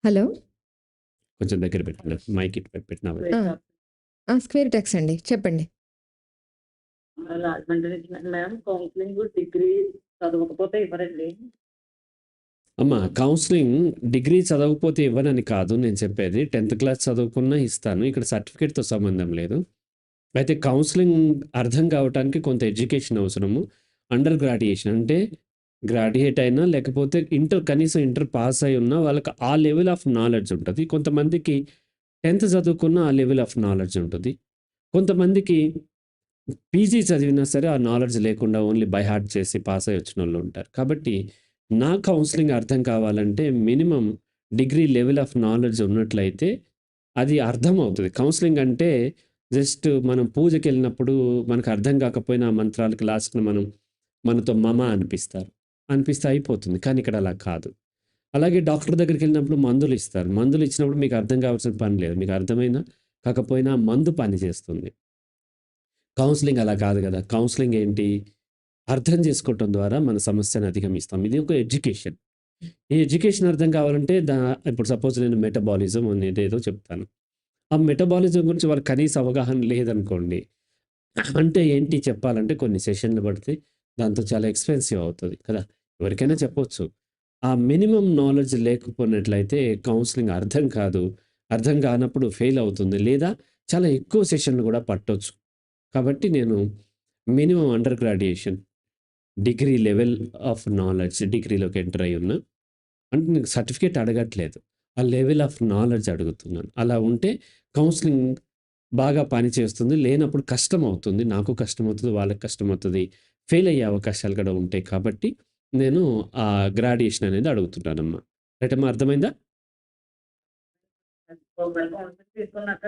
Hello. కొంచెం దగ్గర పెట్టండి. మైక్ ఇటు పెట్టినా స్క్వేర్ టెక్స్ అండి, చెప్పండి. రాజమండ్రి మేడం కౌన్సిలింగ్ డిగ్రీ చదవకపోతే ఇవ్వరండి. అమ్మ, కౌన్సిలింగ్ డిగ్రీ చదవకపోతే ఇవ్వనని కాదు నేను చెప్పేది. 10th క్లాస్ చదువుకున్నా ఇస్తాను. ఇక్కడ సర్టిఫికేట్‌తో సంబంధం లేదు. అయితే కౌన్సిలింగ్ అర్థం కావటానికి కొంత ఎడ్యుకేషన్ అవసరము. అండర్ గ్రాడ్యుయేషన్ అంటే గ్రాడ్యుయేట్ అయినా లేకపోతే కనీసం ఇంటర్ పాస్ అయి ఉన్నా వాళ్ళకి ఆ లెవెల్ ఆఫ్ నాలెడ్జ్ ఉంటది. కొంతమందికి 10th చదువుకున్న ఆ లెవెల్ ఆఫ్ నాలెడ్జ్ ఉంటది. కొంతమందికి పీజీ చదివినా సరే ఆ నాలెడ్జ్ లేకుండా ఓన్లీ బై హార్ట్ చేసి పాస్ అయ్యి వచ్చినోళ్ళు ఉంటారు. కాబట్టి నా కౌన్సిలింగ్ అర్థం కావాలంటే minimum degree level of knowledge ఉన్నట్లయితే అది అర్థమవుతది. కౌన్సిలింగ్ అంటే జస్ట్ మనం పూజకెళ్ళినప్పుడు మనకు అర్థం కాకపోయినా ఆ మంత్రాలకి లాస్ట్‌న మనతో మమ అనిపిస్తారు. అనిపిస్తే అయిపోతుంది. కానీ ఇక్కడ అలా కాదు. అలాగే డాక్టర్ దగ్గరికెళ్ళినప్పుడు మందులిస్తారు. మందులు ఇచ్చినప్పుడు మీకు అర్థం కావాల్సిన పని లేదు. మీకు అర్థమైనా కాకపోయినా మందు పని చేస్తుంది. కౌన్సిలింగ్ అలా కాదు కదా! కౌన్సిలింగ్ ఏంటి? అర్థం చేసుకోవటం ద్వారా మన సమస్యను అధిగమిస్తాం. ఇది ఒక ఎడ్యుకేషన్. ఈ ఎడ్యుకేషన్ అర్థం కావాలంటే ఇప్పుడు సపోజ్ నేను మెటబాలిజం అనేదేదో చెప్తాను. ఆ మెటబాలిజం గురించి వాళ్ళకి కనీస అవగాహన లేదనుకోండి. అంటే ఏంటి చెప్పాలంటే కొన్ని సెషన్‌లు పడితే దాంతో చాలా ఎక్స్‌పెన్సివ్ అవుతది కదా! ఎవరికైనా చెప్పొచ్చు. ఆ మినిమమ్ నాలెడ్జ్ లేకపోయినట్లయితే కౌన్సిలింగ్ అర్థం కాదు. అర్థం కానప్పుడు ఫెయిల్ అవుతుంది. లేదా చాలా ఎక్కువ సెషన్‌లు కూడా పట్టొచ్చు. కాబట్టి నేను minimum under graduation, degree level of knowledge డిగ్రీలోకి ఎంటర్ అయ్యి ఉన్నా. అంటే నీకు సర్టిఫికేట్ అడగట్లేదు. ఆ లెవెల్ ఆఫ్ నాలెడ్జ్ అడుగుతున్నాను. అలా ఉంటే కౌన్సిలింగ్ బాగా పనిచేస్తుంది. లేనప్పుడు కష్టమవుతుంది. నాకు కష్టమవుతది. వాళ్ళకి కష్టమవుతది. ఫెయిల్ అయ్యే అవకాశాలు కూడా ఉంటాయి. కాబట్టి నేను ఆ గ్రాడ్యుయేషన్ అనేది అడుగుతున్నానమ్మా. రైట్ అమ్మా, అర్థమైందా? ఒకవేళ కౌన్సిలింగ్ తీసుకున్నాక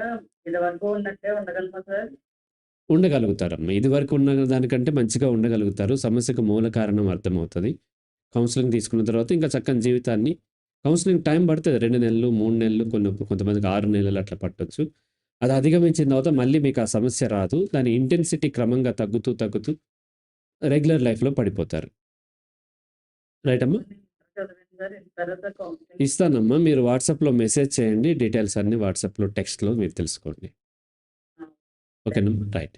ఇదివరకు ఉన్నట్టే ఉండగలమా సార్? ఉండగలుగుతారమ్మా. ఇదివరకు ఉన్న దానికంటే మంచిగా ఉండగలుగుతారు. సమస్యకు మూల కారణం అర్థమవుతది. కౌన్సిలింగ్ తీసుకున్న తర్వాత ఇంకా చక్కని జీవితాన్ని కౌన్సిలింగ్ టైం పడతది. 2 నెలలు, 3 నెలలు కొంతమందికి 6 నెలలు అట్లా పట్టొచ్చు. అది అధిగమించిన తర్వాత మళ్ళీ మీకు ఆ సమస్య రాదు. దాని ఇంటెన్సిటీ క్రమంగా తగ్గుతూ రెగ్యులర్ లైఫ్‌లో పడిపోతారు. రైట్ అమ్మా? చదివాను సార్. తర్వాత కౌన్సిలింగ్ ఇస్తానమ్మా. మీరు వాట్సాప్‌లో మెసేజ్ చేయండి. డీటెయిల్స్ అన్నీ వాట్సాప్‌లో, టెక్స్ట్‌లో మీరు తెలుసుకోండి. ఓకేనమ్మా. రైట్.